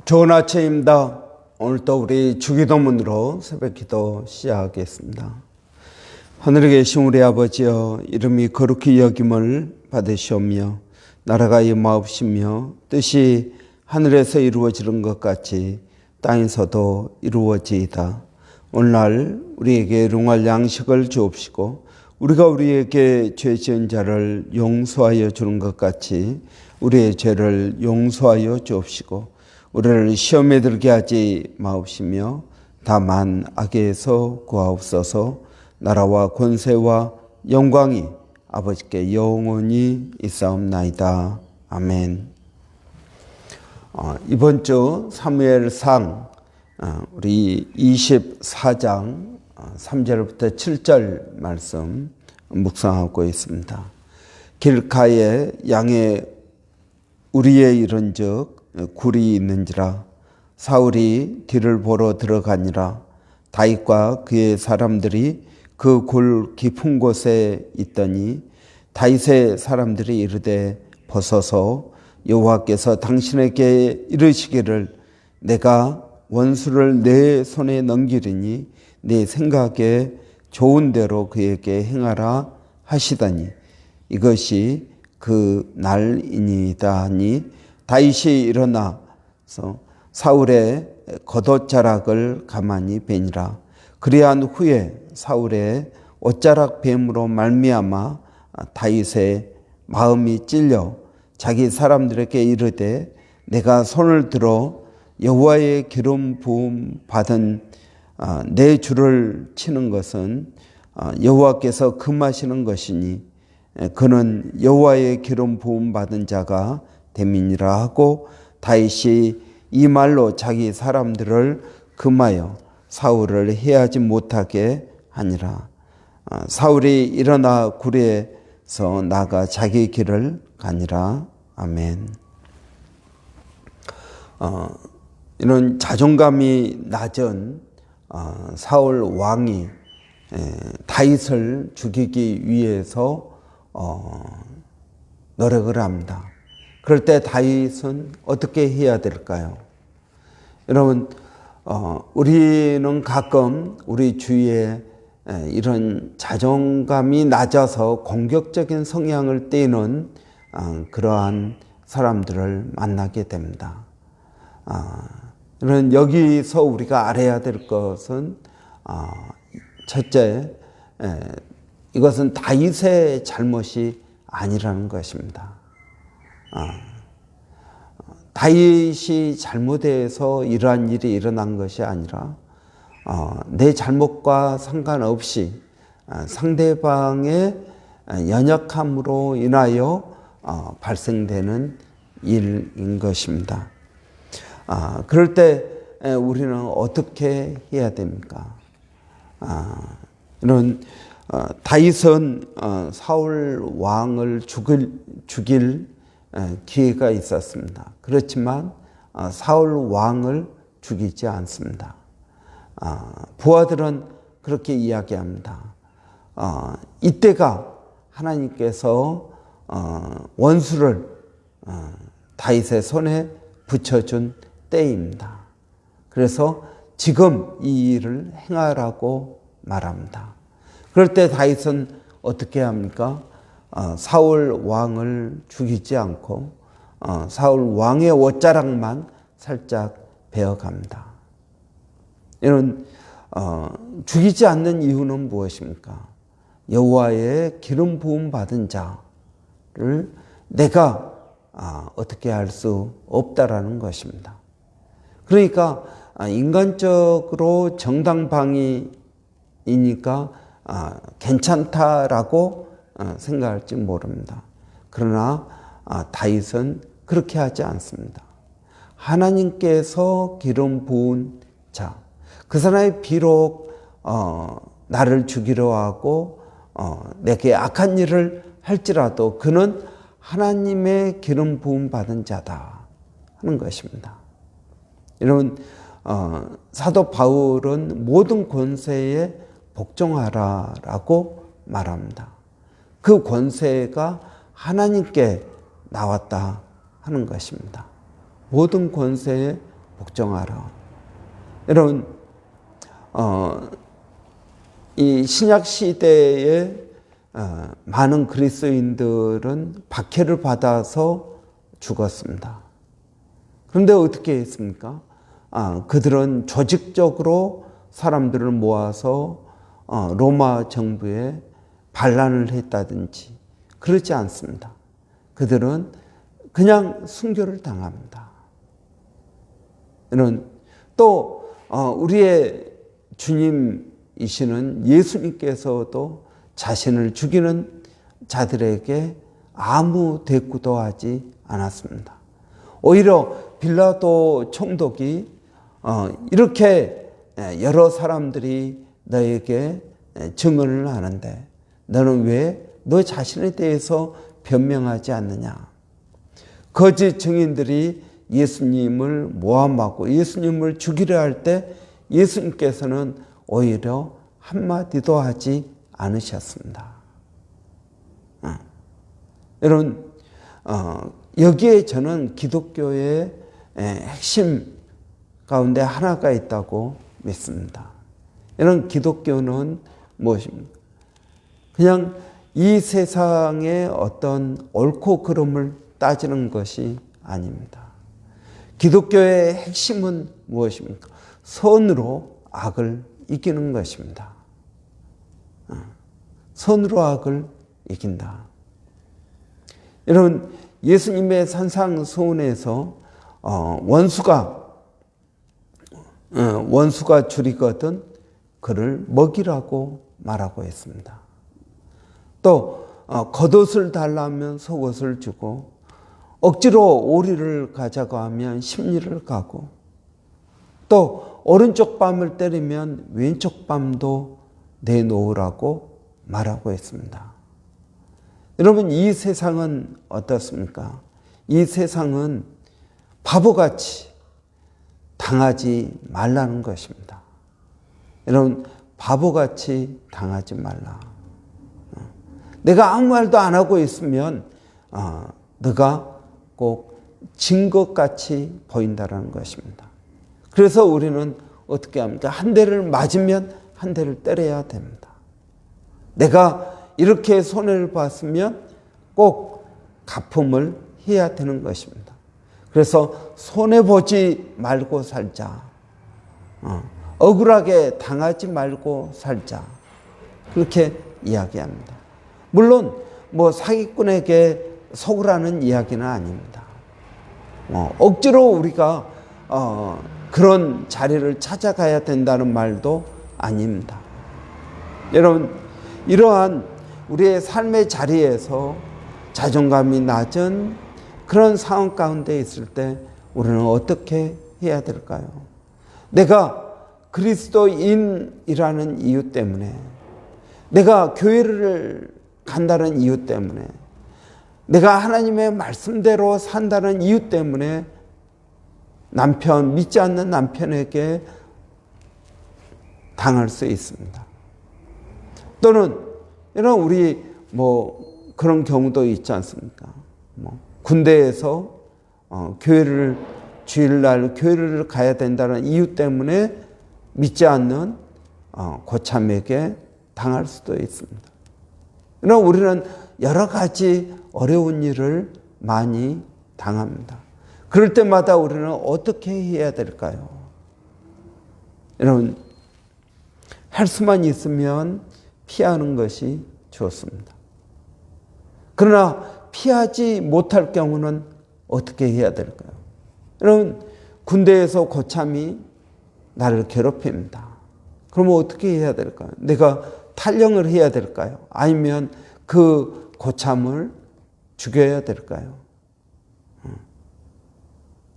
좋은 아침입니다. 오늘도 우리 주기도문으로 새벽기도 시작하겠습니다. 하늘에 계신 우리 아버지여, 이름이 거룩히 여김을 받으시오며 나라가 임하옵시며 뜻이 하늘에서 이루어지는 것 같이 땅에서도 이루어지이다. 오늘날 우리에게 일용할 양식을 주옵시고 우리가 우리에게 죄 지은 자를 용서하여 주는 것 같이 우리의 죄를 용서하여 주옵시고 우리를 시험에 들게 하지 마옵시며 다만 악에서 구하옵소서. 나라와 권세와 영광이 아버지께 영원히 있사옵나이다. 아멘. 이번 주 사무엘상 우리 24장 3절부터 7절 말씀 묵상하고 있습니다. 길가에 양의 우리에 이른즉 굴이 있는지라 사울이 뒤를 보러 들어가니라. 다윗과 그의 사람들이 그 굴 깊은 곳에 있더니 다윗의 사람들이 이르되 벗어서 여호와께서 당신에게 이르시기를 내가 원수를 내 손에 넘기리니 내 생각에 좋은 대로 그에게 행하라 하시다니 이것이 그 날이니이다 하니 다윗이 일어나서 사울의 겉옷자락을 가만히 베니라. 그리한 후에 사울의 옷자락 뱀으로 말미암아 다윗의 마음이 찔려 자기 사람들에게 이르되 내가 손을 들어 여호와의 기름 부음 받은 내 주를 치는 것은 여호와께서 금하시는 것이니 그는 여호와의 기름 부음 받은 자가 됨이니라 하고 다윗이 이 말로 자기 사람들을 금하여 사울을 해하지 못하게 하니라. 사울이 일어나 굴에서 나가 자기 길을 가니라. 아멘. 이런 자존감이 낮은 사울 왕이 다윗을 죽이기 위해서 노력을 합니다. 그럴 때 다윗은 어떻게 해야 될까요? 여러분, 우리는 가끔 우리 주위에 이런 자존감이 낮아서 공격적인 성향을 띠는 그러한 사람들을 만나게 됩니다. 여기서 우리가 알아야 될 것은 첫째, 이것은 다윗의 잘못이 아니라는 것입니다. 다윗이 잘못해서 이러한 일이 일어난 것이 아니라 내 잘못과 상관없이 상대방의 연약함으로 인하여 발생되는 일인 것입니다. 그럴 때 우리는 어떻게 해야 됩니까? 이런 다윗은 사울 왕을 죽일 기회가 있었습니다. 그렇지만 사울 왕을 죽이지 않습니다. 부하들은 그렇게 이야기합니다. 이때가 하나님께서 원수를 다윗의 손에 붙여준 때입니다. 그래서 지금 이 일을 행하라고 말합니다. 그럴 때 다윗은 어떻게 합니까? 사울 왕을 죽이지 않고 사울 왕의 옷자락만 살짝 베어갑니다. 이런 죽이지 않는 이유는 무엇입니까? 여호와의 기름 부음 받은 자를 내가 어떻게 할 수 없다라는 것입니다. 그러니까 인간적으로 정당방위이니까 괜찮다라고 생각할지 모릅니다. 그러나 다윗은 그렇게 하지 않습니다. 하나님께서 기름 부은 자, 그 사람이 비록 나를 죽이려 하고 내게 악한 일을 할지라도 그는 하나님의 기름 부음 받은 자다 하는 것입니다. 여러분, 사도 바울은 모든 권세에 복종하라라고 말합니다. 그 권세가 하나님께 나왔다 하는 것입니다. 모든 권세에 복종하라. 여러분, 이 신약 시대에 많은 그리스도인들은 박해를 받아서 죽었습니다. 그런데 어떻게 했습니까? 그들은 조직적으로 사람들을 모아서 로마 정부에 반란을 했다든지 그렇지 않습니다. 그들은 그냥 순교를 당합니다. 또 우리의 주님이시는 예수님께서도 자신을 죽이는 자들에게 아무 대꾸도 하지 않았습니다. 오히려 빌라도 총독이 이렇게 여러 사람들이 너에게 증언을 하는데 너는 왜 너 자신에 대해서 변명하지 않느냐. 거짓 증인들이 예수님을 모함하고 예수님을 죽이려 할 때 예수님께서는 오히려 한마디도 하지 않으셨습니다. 여러분, 여기에 저는 기독교의 핵심 가운데 하나가 있다고 믿습니다. 이런 기독교는 무엇입니까? 그냥 이 세상의 어떤 옳고 그름을 따지는 것이 아닙니다. 기독교의 핵심은 무엇입니까? 선으로 악을 이기는 것입니다. 선으로 악을 이긴다. 여러분, 예수님의 산상수훈에서 원수가 줄이거든 그를 먹이라고 말하고 했습니다. 또 겉옷을 달라면 속옷을 주고 억지로 오리를 가자고 하면 십리를 가고 또 오른쪽 뺨을 때리면 왼쪽 뺨도 내놓으라고 말하고 했습니다. 여러분, 이 세상은 어떻습니까? 이 세상은 바보같이 당하지 말라는 것입니다. 여러분, 바보같이 당하지 말라. 내가 아무 말도 안 하고 있으면 너가 꼭 진 것 같이 보인다는 것입니다. 그래서 우리는 어떻게 합니까? 한 대를 맞으면 한 대를 때려야 됩니다. 내가 이렇게 손해를 봤으면 꼭 갚음을 해야 되는 것입니다. 그래서 손해보지 말고 살자. 억울하게 당하지 말고 살자. 그렇게 이야기합니다. 물론 사기꾼에게 속으라는 이야기는 아닙니다. 억지로 우리가 그런 자리를 찾아가야 된다는 말도 아닙니다. 여러분, 이러한 우리의 삶의 자리에서 자존감이 낮은 그런 상황 가운데 있을 때 우리는 어떻게 해야 될까요? 내가 그리스도인이라는 이유 때문에, 내가 교회를 간다는 이유 때문에, 내가 하나님의 말씀대로 산다는 이유 때문에 믿지 않는 남편에게 당할 수 있습니다. 또는 이런 우리 그런 경우도 있지 않습니까? 군대에서 주일날 교회를 가야 된다는 이유 때문에 믿지 않는 고참에게 당할 수도 있습니다. 그러나 우리는 여러 가지 어려운 일을 많이 당합니다. 그럴 때마다 우리는 어떻게 해야 될까요? 여러분, 할 수만 있으면 피하는 것이 좋습니다. 그러나 피하지 못할 경우는 어떻게 해야 될까요? 여러분, 군대에서 고참이 나를 괴롭힙니다. 그러면 어떻게 해야 될까요? 내가 탈영을 해야 될까요? 아니면 그 고참을 죽여야 될까요?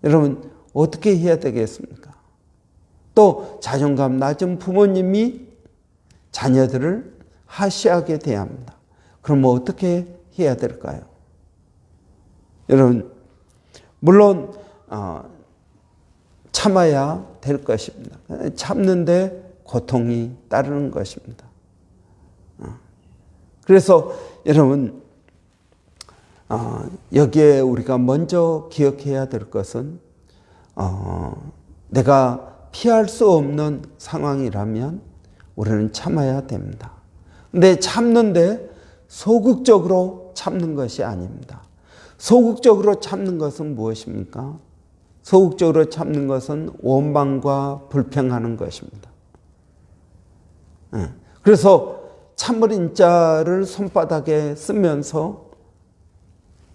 여러분, 어떻게 해야 되겠습니까? 또 자존감 낮은 부모님이 자녀들을 하시하게 대합니다. 그러면 어떻게 해야 될까요? 여러분, 물론 참아야 될 것입니다. 참는데 고통이 따르는 것입니다. 그래서 여러분, 여기에 우리가 먼저 기억해야 될 것은 내가 피할 수 없는 상황이라면 우리는 참아야 됩니다. 근데 참는데 소극적으로 참는 것이 아닙니다. 소극적으로 참는 것은 무엇입니까? 소극적으로 참는 것은 원망과 불평하는 것입니다. 그래서 참을인 자를 손바닥에 쓰면서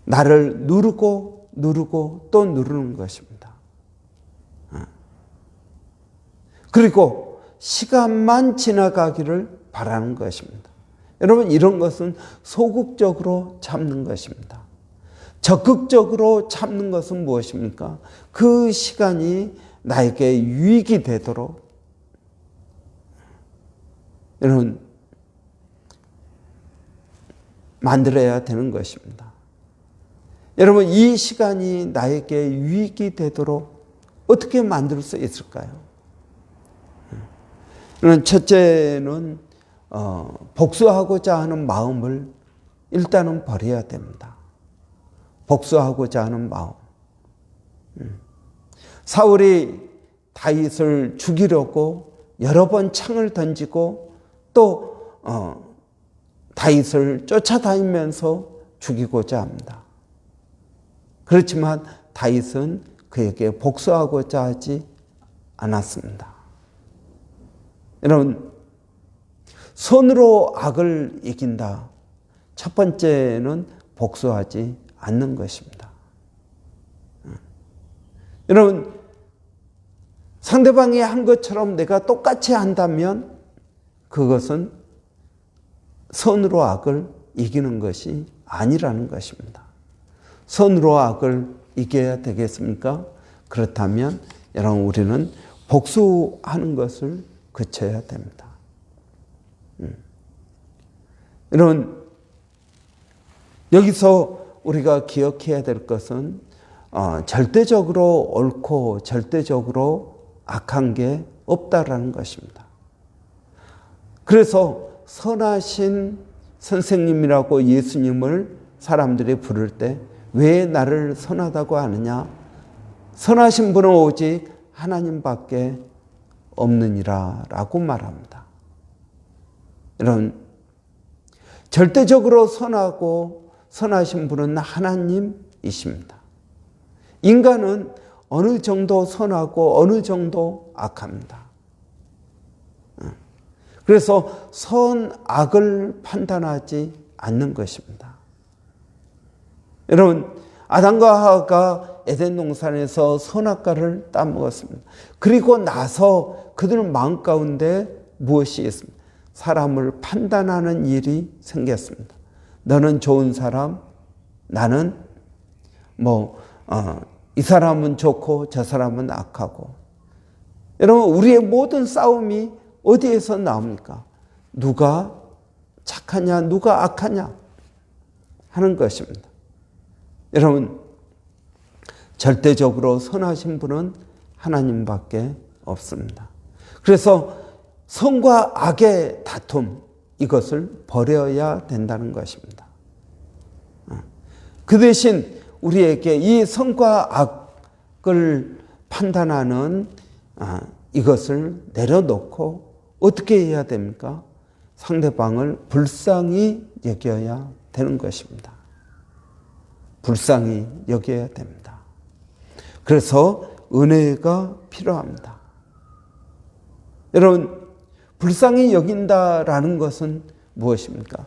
나를 누르고 또 누르는 것입니다. 그리고 시간만 지나가기를 바라는 것입니다. 여러분, 이런 것은 소극적으로 참는 것입니다. 적극적으로 참는 것은 무엇입니까? 그 시간이 나에게 유익이 되도록 여러분 만들어야 되는 것입니다. 여러분, 이 시간이 나에게 유익이 되도록 어떻게 만들 수 있을까요? 첫째는 복수하고자 하는 마음을 일단은 버려야 됩니다. 복수하고자 하는 마음. 사울이 다윗을 죽이려고 여러 번 창을 던지고 또 다윗을 쫓아다니면서 죽이고자 합니다. 그렇지만 다윗은 그에게 복수하고자 하지 않았습니다. 여러분, 손으로 악을 이긴다. 첫 번째는 복수하지 않는 것입니다. 여러분, 상대방이 한 것처럼 내가 똑같이 한다면 그것은 선으로 악을 이기는 것이 아니라는 것입니다. 선으로 악을 이겨야 되겠습니까? 그렇다면 여러분, 우리는 복수하는 것을 그쳐야 됩니다. 여러분, 여기서 우리가 기억해야 될 것은 절대적으로 옳고 절대적으로 악한 게 없다라는 것입니다. 그래서 선하신 선생님이라고 예수님을 사람들이 부를 때 왜 나를 선하다고 하느냐? 선하신 분은 오직 하나님밖에 없느니라 라고 말합니다. 여러분, 절대적으로 선하고 선하신 분은 하나님이십니다. 인간은 어느 정도 선하고 어느 정도 악합니다. 그래서 선악을 판단하지 않는 것입니다. 여러분, 아담과 하와가 에덴 동산에서 선악과를 따먹었습니다. 그리고 나서 그들 마음 가운데 무엇이 있습니까? 사람을 판단하는 일이 생겼습니다. 너는 좋은 사람, 나는 이 사람은 좋고 저 사람은 악하고. 여러분, 우리의 모든 싸움이 어디에서 나옵니까? 누가 착하냐, 누가 악하냐 하는 것입니다. 여러분, 절대적으로 선하신 분은 하나님밖에 없습니다. 그래서 선과 악의 다툼, 이것을 버려야 된다는 것입니다. 그 대신 우리에게 이 선과 악을 판단하는 이것을 내려놓고 어떻게 해야 됩니까? 상대방을 불쌍히 여겨야 되는 것입니다. 불쌍히 여겨야 됩니다. 그래서 은혜가 필요합니다. 여러분, 불쌍히 여긴다라는 것은 무엇입니까?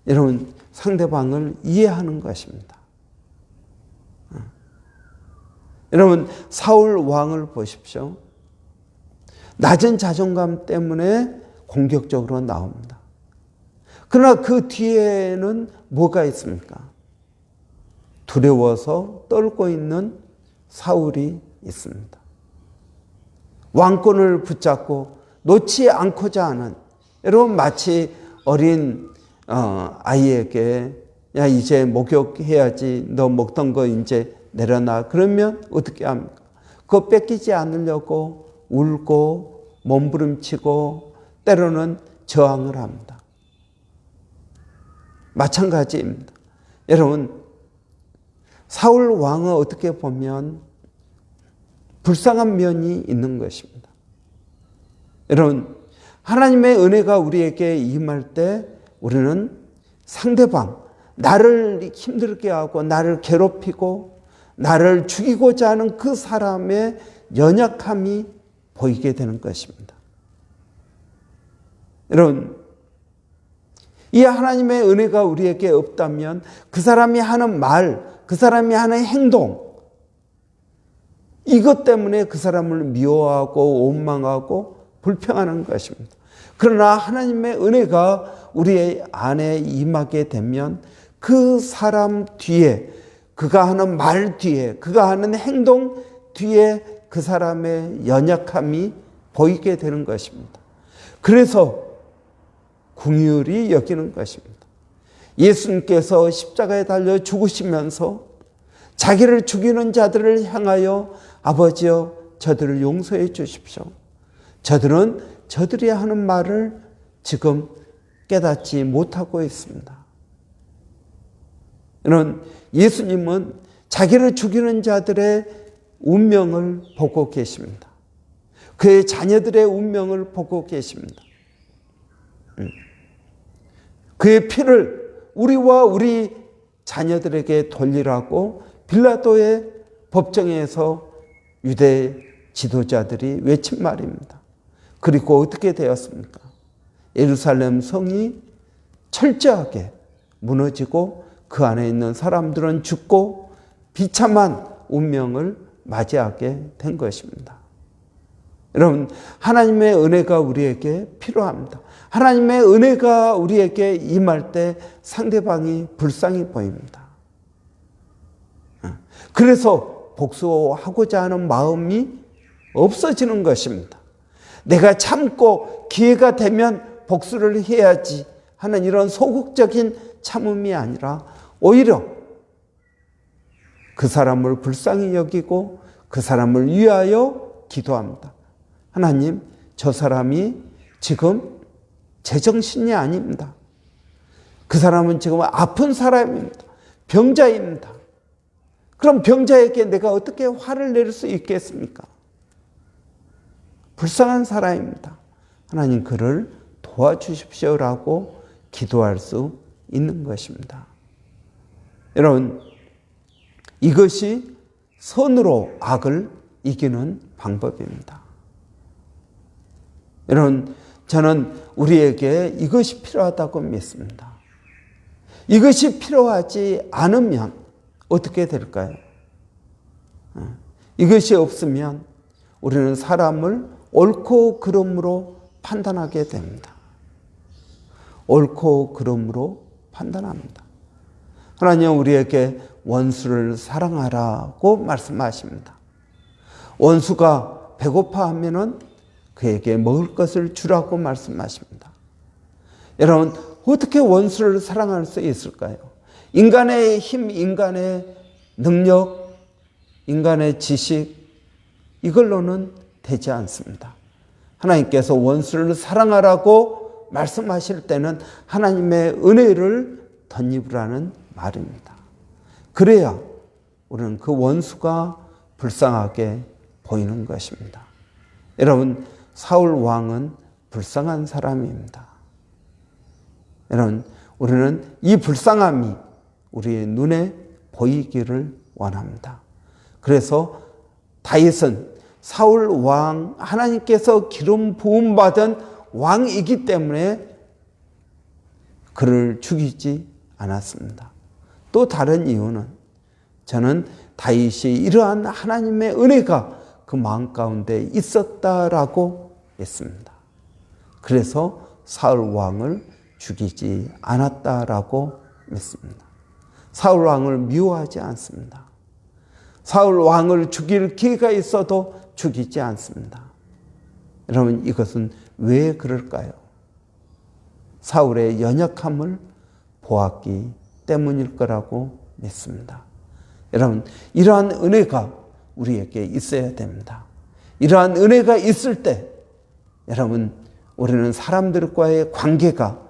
여러분, 상대방을 이해하는 것입니다. 여러분, 사울 왕을 보십시오. 낮은 자존감 때문에 공격적으로 나옵니다. 그러나 그 뒤에는 뭐가 있습니까? 두려워서 떨고 있는 사울이 있습니다. 왕권을 붙잡고 놓지 않고자 하는, 여러분, 마치 어린 아이에게 야, 이제 목욕해야지, 너 먹던 거 이제 내려놔. 그러면 어떻게 합니까? 그거 뺏기지 않으려고 울고 몸부림치고 때로는 저항을 합니다. 마찬가지입니다. 여러분, 사울 왕은 어떻게 보면 불쌍한 면이 있는 것입니다. 여러분, 하나님의 은혜가 우리에게 임할 때 우리는 상대방, 나를 힘들게 하고 나를 괴롭히고 나를 죽이고자 하는 그 사람의 연약함이 보이게 되는 것입니다. 여러분, 이 하나님의 은혜가 우리에게 없다면 그 사람이 하는 말, 그 사람이 하는 행동, 이것 때문에 그 사람을 미워하고 원망하고 불평하는 것입니다. 그러나 하나님의 은혜가 우리 안에 임하게 되면 그 사람 뒤에, 그가 하는 말 뒤에, 그가 하는 행동 뒤에 그 사람의 연약함이 보이게 되는 것입니다. 그래서 긍휼히 여기는 것입니다. 예수님께서 십자가에 달려 죽으시면서 자기를 죽이는 자들을 향하여 아버지여 저들을 용서해 주십시오. 저들은 저들이 하는 말을 지금 깨닫지 못하고 있습니다. 이런 예수님은 자기를 죽이는 자들의 운명을 보고 계십니다. 그의 자녀들의 운명을 보고 계십니다. 그의 피를 우리와 우리 자녀들에게 돌리라고 빌라도의 법정에서 유대 지도자들이 외친 말입니다. 그리고 어떻게 되었습니까? 예루살렘 성이 철저하게 무너지고 그 안에 있는 사람들은 죽고 비참한 운명을 맞이하게 된 것입니다. 여러분, 하나님의 은혜가 우리에게 필요합니다. 하나님의 은혜가 우리에게 임할 때 상대방이 불쌍히 보입니다. 그래서 복수하고자 하는 마음이 없어지는 것입니다. 내가 참고 기회가 되면 복수를 해야지 하는 이런 소극적인 참음이 아니라 오히려 그 사람을 불쌍히 여기고 그 사람을 위하여 기도합니다. 하나님, 저 사람이 지금 제정신이 아닙니다. 그 사람은 지금 아픈 사람입니다. 병자입니다. 그럼 병자에게 내가 어떻게 화를 낼 수 있겠습니까? 불쌍한 사람입니다. 하나님, 그를 도와주십시오라고 기도할 수 있는 것입니다. 여러분, 이것이 선으로 악을 이기는 방법입니다. 여러분, 저는 우리에게 이것이 필요하다고 믿습니다. 이것이 필요하지 않으면 어떻게 될까요? 이것이 없으면 우리는 사람을 옳고 그름으로 판단하게 됩니다. 옳고 그름으로 판단합니다. 하나님은 우리에게 원수를 사랑하라고 말씀하십니다. 원수가 배고파하면은 그에게 먹을 것을 주라고 말씀하십니다. 여러분, 어떻게 원수를 사랑할 수 있을까요? 인간의 힘, 인간의 능력, 인간의 지식, 이걸로는 되지 않습니다. 하나님께서 원수를 사랑하라고 말씀하실 때는 하나님의 은혜를 덧입으라는 말입니다. 그래야 우리는 그 원수가 불쌍하게 보이는 것입니다. 여러분, 사울 왕은 불쌍한 사람입니다. 여러분, 우리는 이 불쌍함이 우리의 눈에 보이기를 원합니다. 그래서 다윗은 사울 왕, 하나님께서 기름 부음 받은 왕이기 때문에 그를 죽이지 않았습니다. 또 다른 이유는 저는 다윗이 이러한 하나님의 은혜가 그 마음 가운데 있었다라고 했습니다. 그래서 사울 왕을 죽이지 않았다라고 믿습니다. 사울 왕을 미워하지 않습니다. 사울 왕을 죽일 기회가 있어도 죽이지 않습니다. 여러분, 이것은 왜 그럴까요? 사울의 연약함을 보았기 때문일 거라고 믿습니다. 여러분, 이러한 은혜가 우리에게 있어야 됩니다. 이러한 은혜가 있을 때 여러분, 우리는 사람들과의 관계가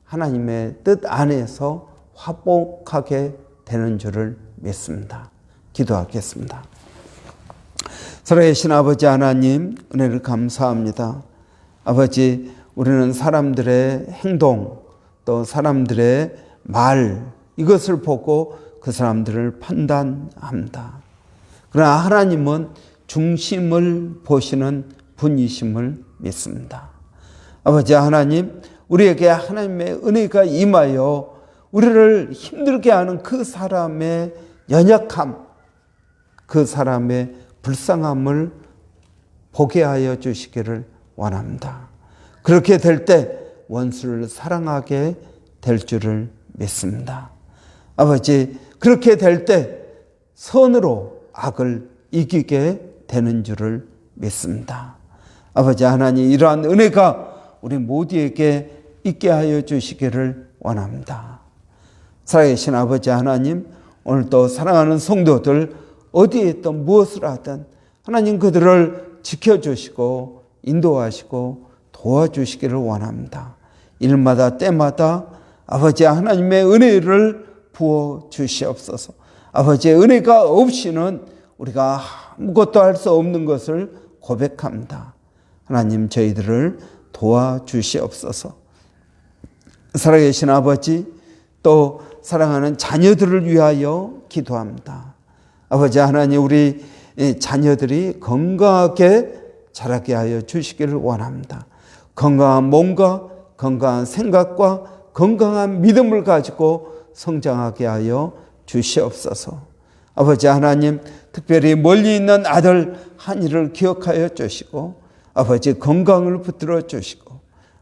하나님의 뜻 안에서 화목하게 되는 줄을 믿습니다. 기도하겠습니다. 살아계신 아버지 하나님, 은혜를 감사합니다. 아버지, 우리는 사람들의 행동, 또 사람들의 말, 이것을 보고 그 사람들을 판단합니다. 그러나 하나님은 중심을 보시는 분이심을 믿습니다. 아버지 하나님, 우리에게 하나님의 은혜가 임하여 우리를 힘들게 하는 그 사람의 연약함, 그 사람의 불쌍함을 보게 하여 주시기를 원합니다. 그렇게 될 때 원수를 사랑하게 될 줄을 믿습니다. 아버지, 그렇게 될 때 선으로 악을 이기게 되는 줄을 믿습니다. 아버지 하나님, 이러한 은혜가 우리 모두에게 있게 하여 주시기를 원합니다. 살아계신 아버지 하나님, 오늘도 사랑하는 성도들 어디에 있든 무엇을 하든 하나님 그들을 지켜주시고 인도하시고 도와주시기를 원합니다. 일마다 때마다 아버지 하나님의 은혜를 부어주시옵소서. 아버지의 은혜가 없이는 우리가 아무것도 할 수 없는 것을 고백합니다. 하나님, 저희들을 도와주시옵소서. 살아계신 아버지, 또 사랑하는 자녀들을 위하여 기도합니다. 아버지 하나님, 우리 자녀들이 건강하게 자라게 하여 주시기를 원합니다. 건강한 몸과 건강한 생각과 건강한 믿음을 가지고 성장하게 하여 주시옵소서. 아버지 하나님, 특별히 멀리 있는 아들 한이를 기억하여 주시고 아버지 건강을 붙들어 주시고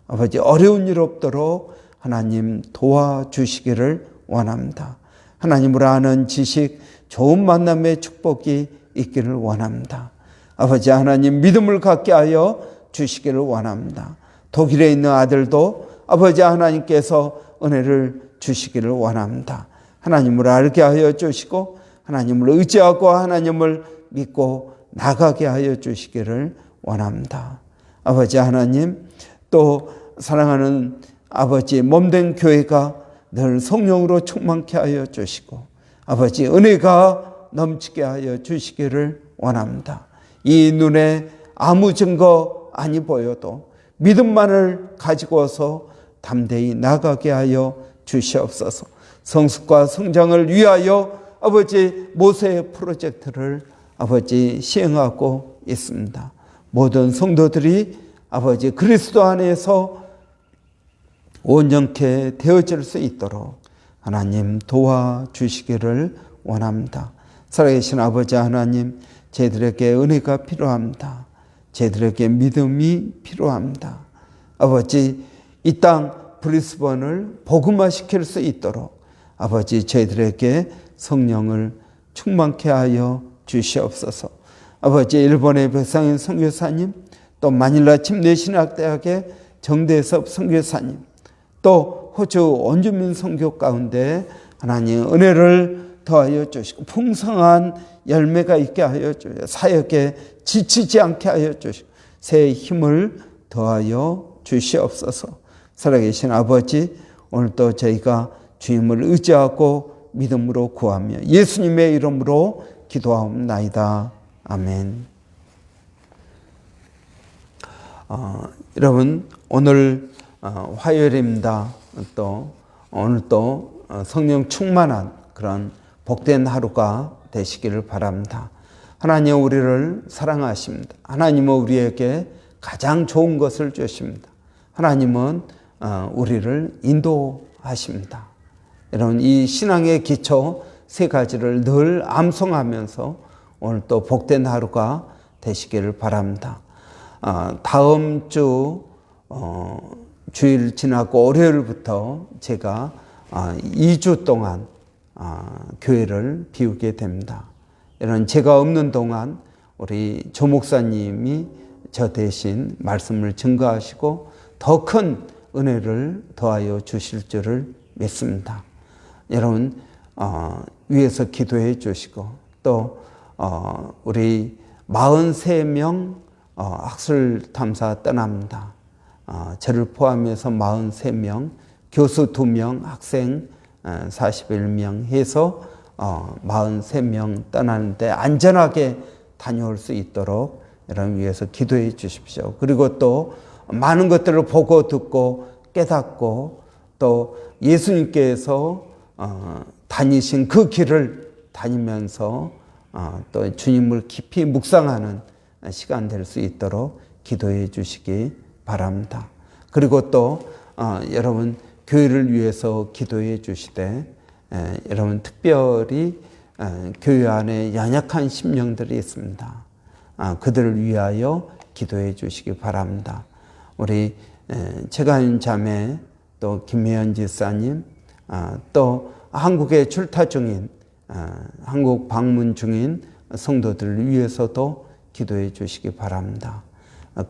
아버지 어려운 일 없도록 하나님 도와주시기를 원합니다. 하나님을 아는 지식, 좋은 만남의 축복이 있기를 원합니다. 아버지 하나님, 믿음을 갖게 하여 주시기를 원합니다. 독일에 있는 아들도 아버지 하나님께서 은혜를 주시기를 원합니다. 하나님을 알게 하여 주시고 하나님을 의지하고 하나님을 믿고 나가게 하여 주시기를 원합니다. 아버지 하나님, 또 사랑하는 아버지 몸된 교회가 늘 성령으로 충만케 하여 주시고 아버지 은혜가 넘치게 하여 주시기를 원합니다. 이 눈에 아무 증거 아니 보여도 믿음만을 가지고서 담대히 나가게 하여 주시옵소서. 성숙과 성장을 위하여 아버지 모세의 프로젝트를 아버지 시행하고 있습니다. 모든 성도들이 아버지 그리스도 안에서 온전케 되어질 수 있도록 하나님 도와주시기를 원합니다. 살아계신 아버지 하나님, 저희들에게 은혜가 필요합니다. 저희들에게 믿음이 필요합니다. 아버지, 이 땅 브리스번을 복음화시킬 수 있도록 아버지 저희들에게 성령을 충만케 하여 주시옵소서. 아버지, 일본의 백상인 선교사님, 또 마닐라 침례신학대학의 정대섭 선교사님, 또 호주 원주민 선교 가운데 하나님 은혜를 더하여 주시고 풍성한 열매가 있게 하여 주시고 사역에 지치지 않게 하여 주시고 새 힘을 더하여 주시옵소서. 살아계신 아버지, 오늘도 저희가 주님을 의지하고 믿음으로 구하며 예수님의 이름으로 기도하옵나이다. 아멘. 여러분, 오늘 화요일입니다. 또 오늘 또 성령 충만한 그런 복된 하루가 되시기를 바랍니다. 하나님 우리를 사랑하십니다. 하나님은 우리에게 가장 좋은 것을 주십니다. 하나님은 우리를 인도하십니다. 여러분, 이 신앙의 기초 세 가지를 늘 암송하면서 오늘 또 복된 하루가 되시기를 바랍니다. 다음 주 주일 지나고 월요일부터 제가 2주 동안 교회를 비우게 됩니다. 이런 제가 없는 동안 우리 조 목사님이 저 대신 말씀을 증거하시고 더 큰 은혜를 더하여 주실 줄을 믿습니다. 여러분, 위에서 기도해 주시고 또 우리 43명 학술 탐사 떠납니다. 저를 포함해서 43명, 교수 2명, 학생 41명 해서 43명 떠나는데 안전하게 다녀올 수 있도록 여러분 위해서 기도해 주십시오. 그리고 또 많은 것들을 보고 듣고 깨닫고 또 예수님께서 다니신 그 길을 다니면서 또 주님을 깊이 묵상하는 시간 될 수 있도록 기도해 주시기 바랍니다. 그리고 또 여러분 교회를 위해서 기도해 주시되 여러분 특별히 교회 안에 연약한 심령들이 있습니다. 그들을 위하여 기도해 주시기 바랍니다. 우리 최가인 자매 또 김혜연 지사님 또 한국에 출타 중인 한국 방문 중인 성도들을 위해서도 기도해 주시기 바랍니다.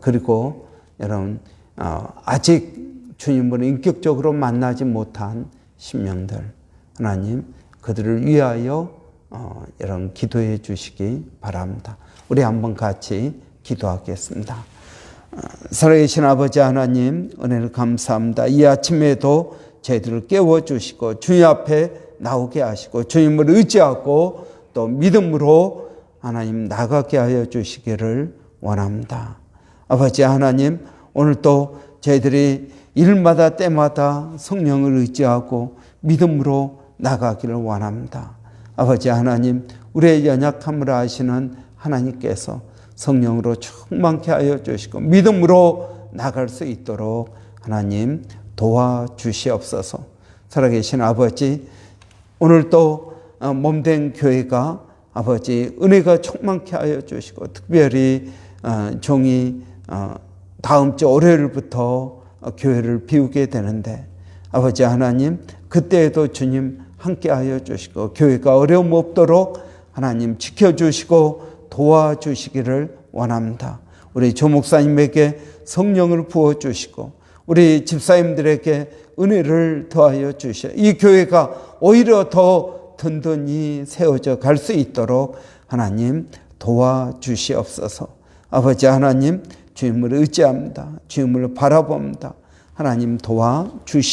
그리고 여러분 아직 주님을 인격적으로 만나지 못한 심령들 하나님 그들을 위하여 여러분 기도해 주시기 바랍니다. 우리 한번 같이 기도하겠습니다. 살아계신 아버지 하나님 은혜를 감사합니다. 이 아침에도 저희들을 깨워주시고 주님 앞에 나오게 하시고 주님을 의지하고 또 믿음으로 하나님 나가게 하여 주시기를 원합니다. 아버지 하나님 오늘 또 저희들이 일마다 때마다 성령을 의지하고 믿음으로 나가기를 원합니다. 아버지 하나님 우리의 연약함을 아시는 하나님께서 성령으로 충만케 하여 주시고 믿음으로 나갈 수 있도록 하나님 도와주시옵소서. 살아계신 아버지 오늘 또 몸된 교회가 아버지 은혜가 충만케 하여 주시고 특별히 종이 다음 주 월요일부터 교회를 비우게 되는데 아버지 하나님 그때에도 주님 함께 하여 주시고 교회가 어려움 없도록 하나님 지켜주시고 도와주시기를 원합니다. 우리 조 목사님에게 성령을 부어주시고 우리 집사님들에게 은혜를 더하여 주시어 이 교회가 오히려 더 든든히 세워져 갈 수 있도록 하나님 도와주시옵소서. 아버지 하나님 주님을 의지합니다. 주님을 바라봅니다. 하나님 도와주시옵소서.